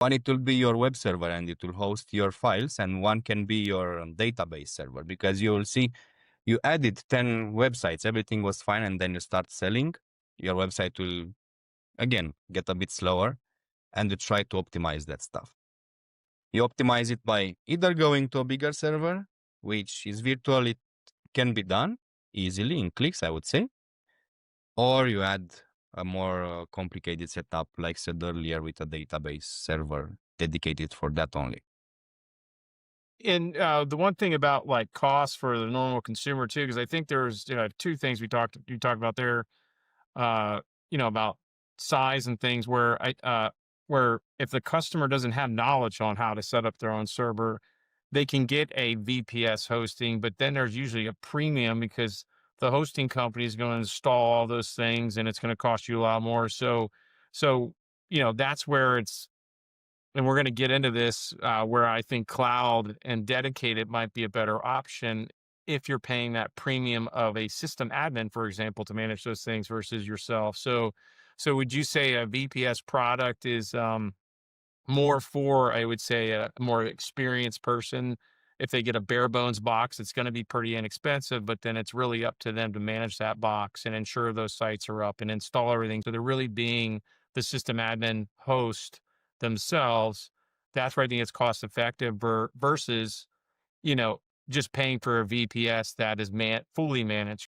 One, it will be your web server and it will host your files, and one can be your database server, because you will see you added 10 websites, everything was fine, and then you start selling. Your website will again get a bit slower, and you try to optimize that stuff. You optimize it by either going to a bigger server, which is virtual, it can be done easily in clicks, I would say, or you add a more complicated setup, like said earlier, with a database server dedicated for that only. And the one thing about like costs for the normal consumer too, because I think there's two things you talked about there, uh, about size and things where if the customer doesn't have knowledge on how to set up their own server, they can get a VPS hosting, but then there's usually a premium because the hosting company is going to install all those things and it's going to cost you a lot more. So that's where it's, and we're going to get into this where I think cloud and dedicated might be a better option if you're paying that premium of a system admin, for example, to manage those things versus yourself. So would you say a VPS product is more for, I would say, a more experienced person? If they get a bare bones box, it's going to be pretty inexpensive, but then it's really up to them to manage that box and ensure those sites are up and install everything. So they're really being the system admin host themselves. That's where I think it's cost effective versus, you know, just paying for a VPS that is fully managed.